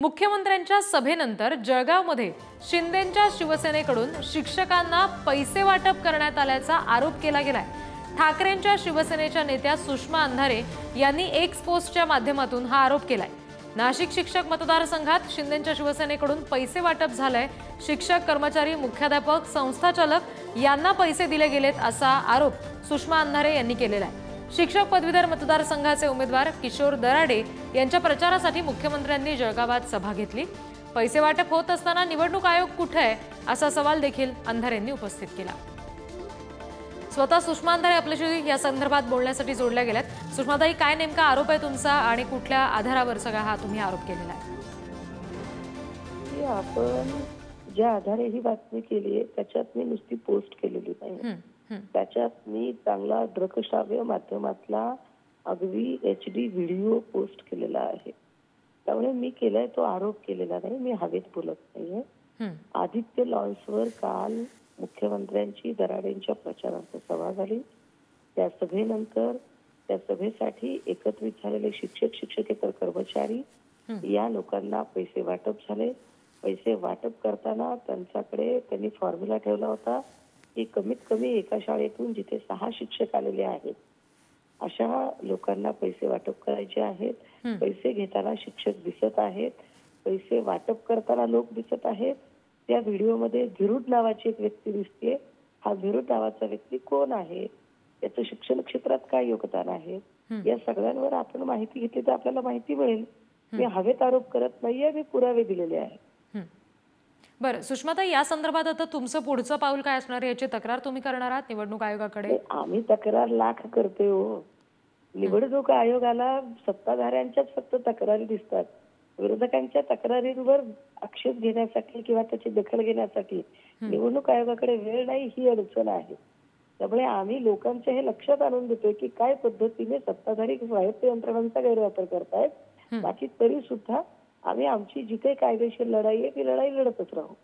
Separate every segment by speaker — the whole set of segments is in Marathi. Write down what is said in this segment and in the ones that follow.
Speaker 1: मुख्यमंत्र्यांच्या सभेनंतर जळगावमध्ये शिंदेंच्या शिवसेनेकडून शिक्षकांना पैसे वाटप करण्यात आल्याचा आरोप केला गेलाय। ठाकरेंच्या शिवसेनेच्या नेत्या सुषमा अंधारे यांनी एक्स पोस्टच्या माध्यमातून हा आरोप केलाय। नाशिक शिक्षक मतदारसंघात शिंदेंच्या शिवसेनेकडून पैसे वाटप झालंय। शिक्षक, कर्मचारी, मुख्याध्यापक, संस्थाचालक यांना पैसे दिले गेलेत असा आरोप सुषमा अंधारे यांनी केलेला आहे। शिक्षक पदवीधर मतदारसंघाचे उमेदवार किशोर दराडे यांच्या प्रचारासाठी मुख्यमंत्र्यांनी जळगावात सभा घेतली। पैसे वाटप होत असताना निवडणूक आयोग कुठे आहे असा सवाल देखील अंधारेंनी उपस्थित केला। स्वतः सुषमा अंधारे आपल्याशी या संदर्भात बोलण्यासाठी जोडल्या गेल्यात। सुषमाताई, काय नेमका आरोप आहे तुमचा आणि कुठल्या आधारावर सगळा हा तुम्ही आरोप केलेला आहे?
Speaker 2: आपण ज्या आधारे ही बातमी केली आहे त्याच्यात मी नुसती पोस्ट केलेली नाही। त्याच्यात मी चांगला दृकश्राव्य माध्यमातला अगदी HD व्हिडिओ पोस्ट केलेला आहे। त्यामुळे मी केलाय तो आरोप केलेला नाही, मी हवेत बोलत नाहीये। आदित्य लॉन्सवर काल मुख्यमंत्र्यांची दराडेंच्या प्रचारार्थ सभा झाली। त्या सभेनंतर त्या सभेसाठी एकत्रित झालेले शिक्षक, शिक्षकेतर कर्मचारी या लोकांना पैसे वाटप झाले। पैसे वाटप करताना त्यांच्याकडे त्यांनी फॉर्म्युला ठेवला होता की कमीत कमी एका शाळेतून जिथे 6 शिक्षक आलेले आहेत अशा लोकांना पैसे वाटप करायचे आहेत। पैसे घेताना शिक्षक दिसत आहेत, पैसे वाटप करताना लोक दिसत आहेत। त्या व्हिडिओमध्ये धिरुड नावाची एक व्यक्ती दिसते। हा धिरुड नावाचा व्यक्ती कोण आहे, त्याचं शिक्षण क्षेत्रात काय योगदान आहे, या सगळ्यांवर आपण माहिती घेतली तर आपल्याला माहिती मिळेल। मी हवेत आरोप करत नाहीये, मी पुरावे दिलेले आहेत।
Speaker 1: बरं सुषमाताई, या संदर्भात आता तुमचं पुढचं पाऊल काय असणार याची तक्रार तुम्ही करणार आहात निवडणूक आयोगाकडे?
Speaker 2: आम्ही तक्रार लाख करते हो। निवडणूक आयोगाला सत्ताधाऱ्यांच्याच फक्त तक्रारी दिसतात, विरोधकांच्या तक्रारींवर आक्षेप घेण्यासाठी किंवा त्याची दखल घेण्यासाठी निवडणूक आयोगाकडे वेळ नाही, ही अडचण आहे। त्यामुळे आम्ही लोकांच्या हे लक्षात आणून देतोय की काय पद्धतीने सत्ताधारी स्वायत्त यंत्रणांचा गैरवापर करतायत। बाकी तरी सुद्धा आम्ही आमची जी काही कायदेशीर लढाई आहे ती लढाई लढतच राहू।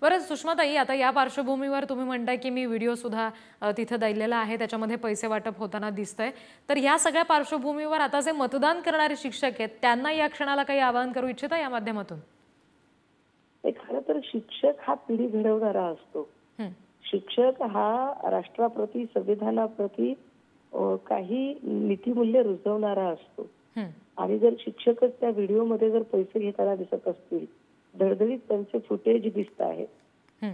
Speaker 1: बरं सुषमाताई, आता या पार्श्वभूमीवर तुम्ही म्हणताय की मी व्हिडिओ सुद्धा तिथे दिलेला आहे, त्याच्यामध्ये पैसे वाटप होताना दिसतंय, तर या सगळ्या पार्श्वभूमीवर आता जे मतदान करणारे शिक्षक आहेत त्यांना या क्षणाला काही आवाहन करू इच्छिता या माध्यमातून?
Speaker 2: खरं तर शिक्षक हा पिढी घडवणारा असतो। शिक्षक हा राष्ट्राप्रती, संविधानाप्रती काही नीतिमूल्य रुजवणारा असतो। आणि जर शिक्षकच त्या व्हिडिओमध्ये जर पैसे घेताना दिसत असतील, धडधडीत त्यांचे फुटेज दिसत आहे,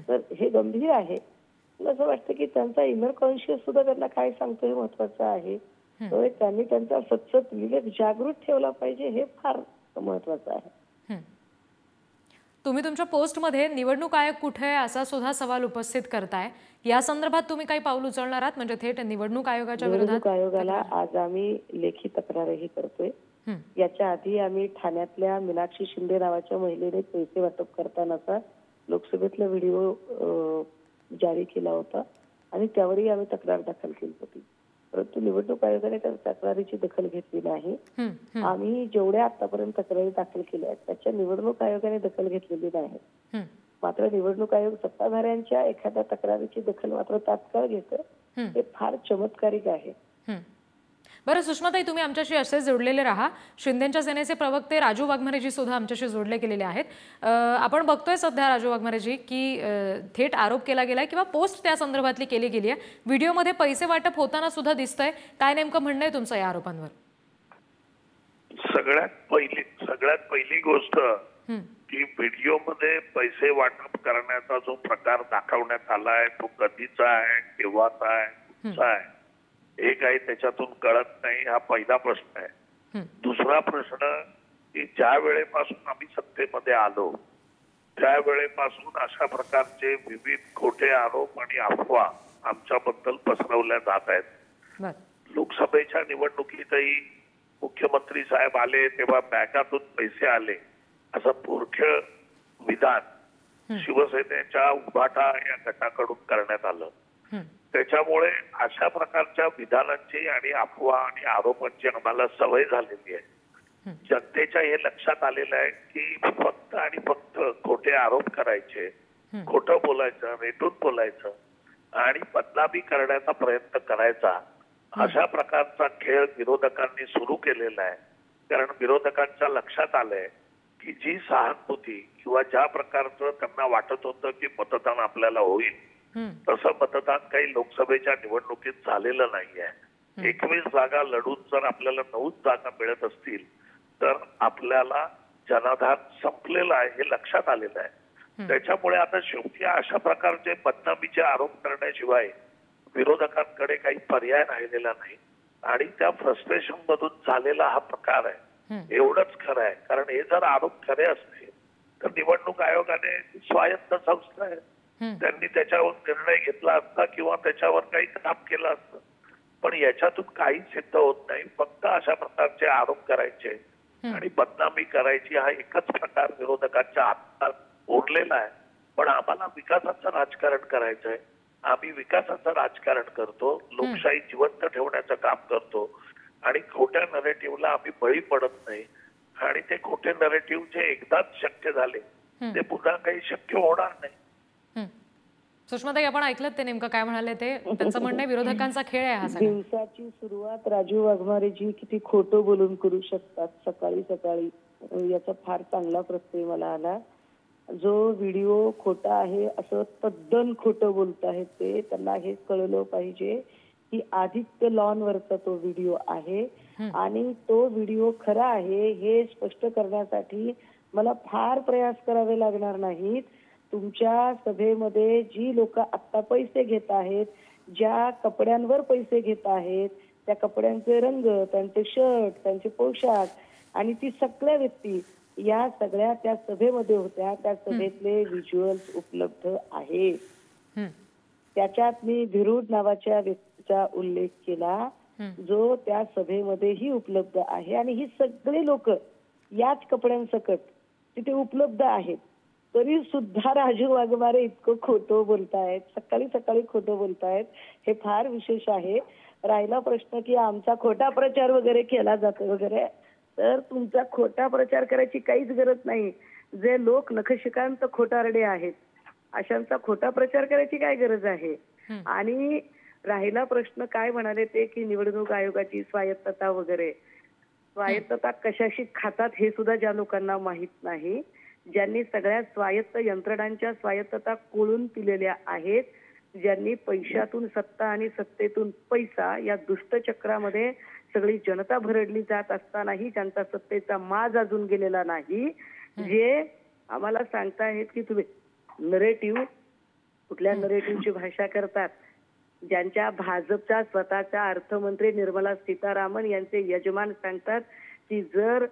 Speaker 2: तर हे गंभीर आहे। मला असं वाटतं की त्यांचा इनर कॉन्शियस सुद्धा त्यांना काय सांगतो हे महत्वाचं आहे। त्यामुळे त्यांनी त्यांचा सतत विवेक जागृत ठेवला पाहिजे, हे फार महत्वाचं आहे।
Speaker 1: तुम्ही तुमच्या पोस्टमध्ये निवडणूक आयोग कुठे आहे असा सुद्धा सवाल उपस्थित करताय, या संदर्भात तुम्ही काही पाऊल उचलणार आहात? म्हणजे थेट निवडणूक आयोगाच्या विरोधात?
Speaker 2: निवडणूक आयोगाला आज आम्ही लेखी तक्रारही करतोय। याच्या आधी आम्ही ठाण्यातल्या मीनाक्षी शिंदे नावाच्या महिलेने पैसे वाटप करतानाचा लोकसभेतला व्हिडिओ जारी केला होता आणि त्यावरही आम्ही तक्रार दाखल केली होती, परंतु निवडणूक आयोगाने त्या तक्रारीची दखल घेतली नाही। आम्ही जेवढ्या आतापर्यंत तक्रारी दाखल केल्या त्याच्या निवडणूक आयोगाने दखल घेतलेली नाही। मात्र निवडणूक आयोग सत्ताधाऱ्यांच्या एखाद्या तक्रारीची दखल मात्र तात्काळ घेतं, हे फार चमत्कारिक आहे।
Speaker 1: बरं सुषमाताई, तुम्ही आमच्याशी असेच जोडलेले राहा। शिंदेंच्या सेनेचे प्रवक्ते राजू वाघमारेजी सुद्धा आमच्याशी जोडले गेलेले आहेत। आपण बघतोय सध्या राजू वाघमारेजी की थेट आरोप केला गेलाय किंवा पोस्ट त्या संदर्भातली केली गेली आहे, व्हिडिओमध्ये पैसे वाटप होताना सुद्धा दिसतंय, काय नेमकं म्हणणं आहे तुमचं या आरोपांवर?
Speaker 3: सगळ्यात पहिली गोष्ट की व्हिडिओमध्ये पैसे वाटप करण्याचा जो प्रकार दाखवण्यात आलाय तो कधीचा आहे, केव्हाचा आहे, कुठचा आहे हे काही त्याच्यातून कळत नाही, हा पहिला प्रश्न आहे। दुसरा प्रश्न की ज्या वेळेपासून आम्ही सत्तेमध्ये आलो त्या वेळेपासून अशा प्रकारचे विविध खोटे आरोप आणि अफवा आमच्याबद्दल पसरवल्या जात आहेत। लोकसभेच्या निवडणुकीतही मुख्यमंत्री साहेब आले तेव्हा बॅगातून पैसे आले असं मूर्ख विधान शिवसेनेच्या उभाटा या गटाकडून करण्यात आलं। त्याच्यामुळे अशा प्रकारच्या विधानांची आणि अफवा आणि आरोपांची आम्हाला सवय झालेली आहे। जनतेच्या हे लक्षात आलेलं आहे की फक्त आणि फक्त खोटे आरोप करायचे, खोटं बोलायचं, रेटून बोलायचं आणि बदनामी करण्याचा प्रयत्न करायचा, अशा प्रकारचा खेळ विरोधकांनी सुरू केलेला आहे। कारण विरोधकांच्या लक्षात आलंय की जी सहानुभूती किंवा ज्या प्रकारचं त्यांना वाटत होतं की मतदान आपल्याला होईल तसं मतदान काही लोकसभेच्या निवडणुकीत झालेलं नाहीये. 21 जागा लढून जर आपल्याला 9 जागा मिळत असतील तर आपल्याला जनाधार संपलेलं आहे हे लक्षात आलेलं आहे. त्याच्यामुळे आता शेवटी अशा प्रकारचे बदनामीचे आरोप करण्याशिवाय विरोधकांकडे काही पर्याय राहिलेला नाही आणि त्या फ्रस्ट्रेशन मधून झालेला हा प्रकार आहे. एवढंच खरं आहे. कारण हे जर आरोप खरे असते तर निवडणूक आयोगाने स्वायत्त संस्था आहे, त्यांनी त्याच्यावर निर्णय घेतला असता किंवा त्याच्यावर काही काम केलं असतं. पण याच्यातून काही सिद्ध होत नाही. फक्त अशा प्रकारचे आरोप करायचे आणि बदनामी करायची हा एकच प्रकार विरोधकांच्या हातात उरलेला आहे. पण आम्हाला विकासाचं राजकारण करायचं आहे. आम्ही विकासाचं राजकारण करतो, लोकशाही जिवंत ठेवण्याचं काम करतो आणि खोट्या नरेटिव्हला आम्ही बळी पडत नाही. आणि ते खोटे नरेटिव्ह जे एकदाच शक्य झाले ते पुन्हा काही शक्य होणार नाही.
Speaker 1: सुषमाताई, आपण ऐकलं ते नेमकं काय म्हणाले ते? त्यांचं म्हणणं विरोधकांचा खेळ आहे हा सगळा.
Speaker 2: दिवसाची सुरुवात राजीव वाघमारेजी किती खोटं बोलून करू शकतात सकाळी सकाळी, याचा फार चांगला प्रत्यय मला आला. जो व्हिडिओ खोटा आहे असं तद्दन खोटं बोलत आहेत ते, त्यांना हे कळलं पाहिजे की आदित्य लॉन वरचा तो व्हिडिओ आहे आणि तो व्हिडिओ खरा आहे हे स्पष्ट करण्यासाठी मला फार प्रयास करावे लागणार नाहीत. तुमच्या सभेमध्ये जी लोक आता पैसे घेत आहेत, ज्या कपड्यांवर पैसे घेत आहेत, त्या कपड्यांचे रंग, त्यांचे शर्ट, त्यांचे पोशाख आणि ती सगळ्या व्यक्ती या सगळ्या त्या सभेमध्ये होत्या. त्या सभेतले व्हिज्युअल्स उपलब्ध आहेत. त्याच्यात मी विरुड नावाच्या व्यक्तीचा उल्लेख केला जो त्या सभेमध्येही उपलब्ध आहे आणि ही सगळी लोक याच कपड्यांसकट तिथे उपलब्ध आहेत. तरी सुद्धा राजू वाघमारे इतकं खोटं बोलतायत, सकाळी सकाळी खोटं बोलतायत, हे फार विशेष आहे. राहिला प्रश्न की आमचा खोटा प्रचार वगैरे केला जातो वगैरे, तर तुमचा खोटा प्रचार करायची काहीच गरज नाही. जे लोक नखशिकांत खोटारडे आहेत अशांचा खोटा प्रचार करायची काय गरज आहे. आणि राहिला प्रश्न काय म्हणाले ते की निवडणूक आयोगाची स्वायत्तता वगैरे, स्वायत्तता कशाशी खातात हे सुद्धा ज्या लोकांना माहित नाही, ज्यांनी सगळ्या स्वायत्त यंत्रणांच्या स्वायत्तता कोळून पिलेल्या आहेत, ज्यांनी पैशातून सत्ता आणि सत्तेतून पैसा या दुष्टचक्रामध्ये सगळी जनता भरडली जात असतानाही ज्यांचा सत्तेचा माज अजून गेलेला नाही, जे आम्हाला सांगतायत की तुम्ही नरेटिव्ह, कुठल्या नरेटिव्हची भाषा करतात, ज्यांच्या भाजपच्या स्वतःच्या अर्थमंत्री निर्मला सीतारामन यांचे यजमान सांगतात की जर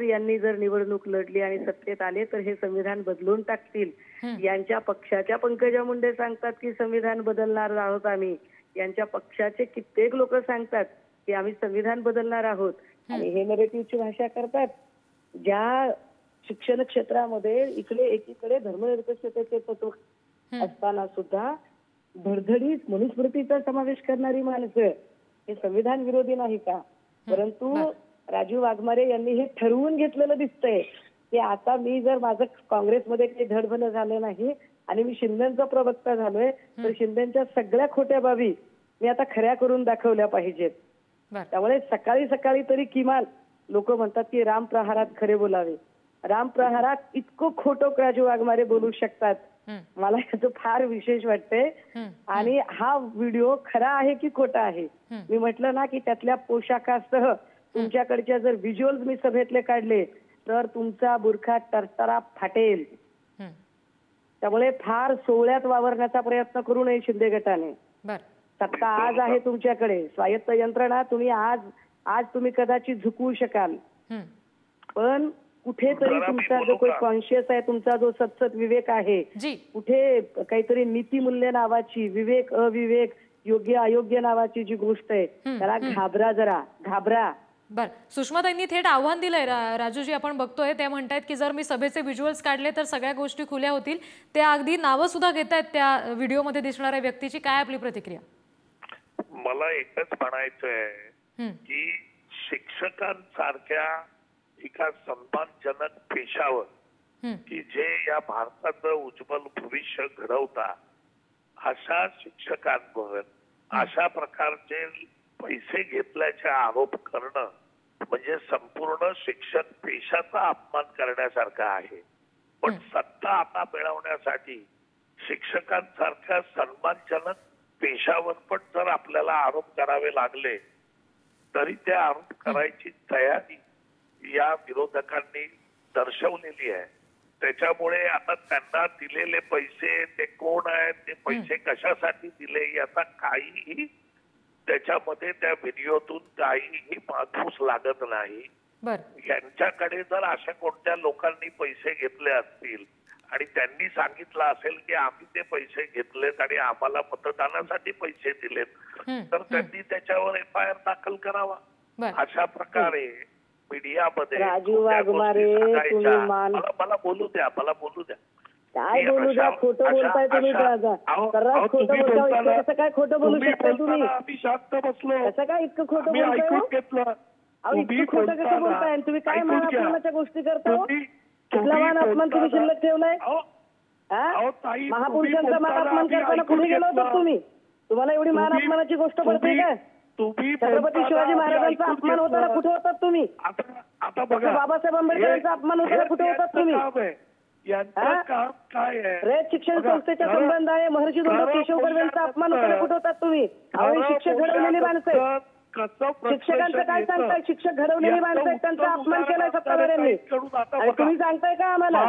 Speaker 2: यांनी निवडणूक लढली आणि सत्तेत आले तर हे संविधान बदलून टाकतील. यांच्या पक्षाच्या पंकजा मुंडे सांगतात की संविधान बदलणार आहोत आम्ही. यांच्या पक्षाचे कित्येक लोक सांगतात की आम्ही संविधान बदलणार आहोत. आणि हे नरेटिव्हची भाषा करतात. ज्या शिक्षण क्षेत्रामध्ये इकडे एकीकडे धर्मनिरपेक्षतेचे तत्व असताना सुद्धा धडधडीत मनुस्मृतीचा समावेश करणारी माणसं हे संविधान विरोधी नाही का? परंतु राजीव वाघमारे यांनी हे ठरवून घेतलेलं दिसतंय की आता मी जर माझं काँग्रेसमध्ये काही धडभन झालं नाही आणि मी शिंदेचा प्रवक्ता झालोय तर शिंदेच्या सगळ्या खोट्या बाबी मी आता खऱ्या करून दाखवल्या पाहिजेत. त्यामुळे सकाळी सकाळी तरी किमान लोक म्हणतात की राम प्रहारात खरे बोलावे. राम प्रहारात इतकं खोटं राजीव वाघमारे बोलू शकतात, मला याचं फार विशेष वाटतंय. आणि हा व्हिडिओ खरा आहे की खोटा आहे? मी म्हटलं ना की त्यातल्या पोशाखासह तुमच्याकडच्या जर व्हिज्युअल्स मी सभेतले काढले तर तुमचा बुरखा टरटरा फाटेल. त्यामुळे फार सोहळ्यात वावरण्याचा प्रयत्न करू नये शिंदे गटाने. सत्ता आज आहे तुमच्याकडे, स्वायत्त यंत्रणा, तुम्ही आज तुम्ही कदाचित झुकवू शकाल, पण कुठेतरी तुमचा जो काही कॉन्शियस आहे, तुमचा जो सतसत विवेक आहे, कुठे काहीतरी नीतिमूल्य नावाची, विवेक अविवेक, योग्य अयोग्य नावाची जी गोष्ट आहे त्याला घाबरा.
Speaker 1: बर, सुषमाताईंनी थेट आव्हान दिलंय राजूजी, आपण बघतोय ते म्हणतायत की जर मी सभेचे व्हिज्युअल्स काढले तर सगळ्या गोष्टी खुल्या होतील. ते अगदी नावं सुद्धा घेतायत त्या व्हिडिओमध्ये दिसणाऱ्या व्यक्तीची. काय आपली प्रतिक्रिया?
Speaker 3: मला एकच म्हणायचंय की शिक्षकांसारख्या एका सन्मानजनक पेशावर की जे या भारताचं उज्ज्वल भविष्य घडवता, अशा शिक्षकांवर अशा प्रकारचे पैसे घेतल्याचे आरोप करणं म्हणजे संपूर्ण शिक्षण पेशाचा अपमान करण्यासारखा आहे. पण सत्ता आता मिळवण्यासाठी शिक्षकांसारख्या सन्मानजनक पेशावर पण जर आपल्याला आरोप करावे लागले तरी त्या आरोप करायची तयारी या विरोधकांनी दर्शवलेली आहे. त्याच्यामुळे आता त्यांना दिलेले पैसे ते कोण आहेत, ते पैसे कशासाठी दिले याचा काहीही त्याच्यामध्ये त्या व्हिडिओतून काहीही माधूस लागत नाही. यांच्याकडे जर अशा कोणत्या लोकांनी पैसे घेतले असतील आणि त्यांनी सांगितलं असेल की आम्ही ते पैसे घेतलेत आणि आम्हाला मतदानासाठी पैसे दिलेत तर त्यांनी त्याच्यावर FIR दाखल करावा. अशा प्रकारे मीडियामध्ये
Speaker 2: राजू वाघमारे
Speaker 3: मला बोलू द्या
Speaker 2: काय बोलू द्या. खोटं बोलताय तुम्ही. कसं काय खोटं बोलू शकता तुम्ही?
Speaker 3: आम्ही शांत बसलो.
Speaker 2: कसं काय इतकं खोटं बोलताय? इतकं खोटं कसं बोलताय? तुम्ही काय मान अपमानाच्या गोष्टी करता? कुठला मान अपमान तुम्ही शिल्लक ठेवलाय? महापुरुषांचा मान अपमान करताना कुठे गेलो होता तुम्ही? तुम्हाला एवढी मान अपमानाची गोष्ट पडते काय? छत्रपती शिवाजी महाराजांचा अपमान होताना कुठे होतात तुम्ही?
Speaker 3: आता बघा
Speaker 2: बाबासाहेब आंबेडकरांचा अपमान होताना कुठे होतात तुम्ही? रयत शिक्षण संस्थेच्या संबंधाने महर्षी दोंडो केशव कर्वे यांचा अपमान होताना कुठे होतात तुम्ही? शिक्षक घडवलेली माणसं. शिक्षकांचं काय सांगताय? शिक्षक घडवलेली माणसं आहेत, त्यांचा अपमान केलाय सत्ताधाऱ्यांनी आणि तुम्ही सांगताय का आम्हाला?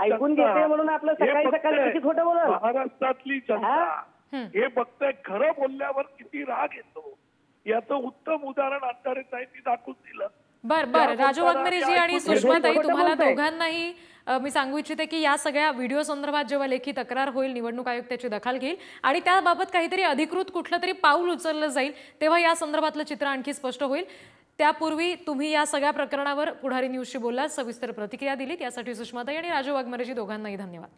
Speaker 2: ऐकून घेते म्हणून आपलं सकाळी किती खोटं बोलत.
Speaker 3: महाराष्ट्रातली जनता हे बघताय खरं बोलल्यावर किती राग येतो याचं उत्तम उदाहरण अंधारे साहेबांनी दाखवून दिलं.
Speaker 1: बर राजू वाघमारेजी आणि सुषमाताई, तुम्हाला दोघांनाही मी सांगू इच्छिते की या सगळ्या व्हिडिओ संदर्भात जेव्हा लेखी तक्रार होईल, निवडणूक आयोग त्याची दखल घेईल आणि त्याबाबत काहीतरी अधिकृत कुठलं तरी पाऊल उचललं जाईल तेव्हा या संदर्भातलं चित्र आणखी स्पष्ट होईल. त्यापूर्वी तुम्ही या सगळ्या प्रकरणावर पुढारी न्यूजशी बोललात, सविस्तर प्रतिक्रिया दिलीत, यासाठी सुषमाताई आणि राजू वाघमारेजी दोघांनाही धन्यवाद.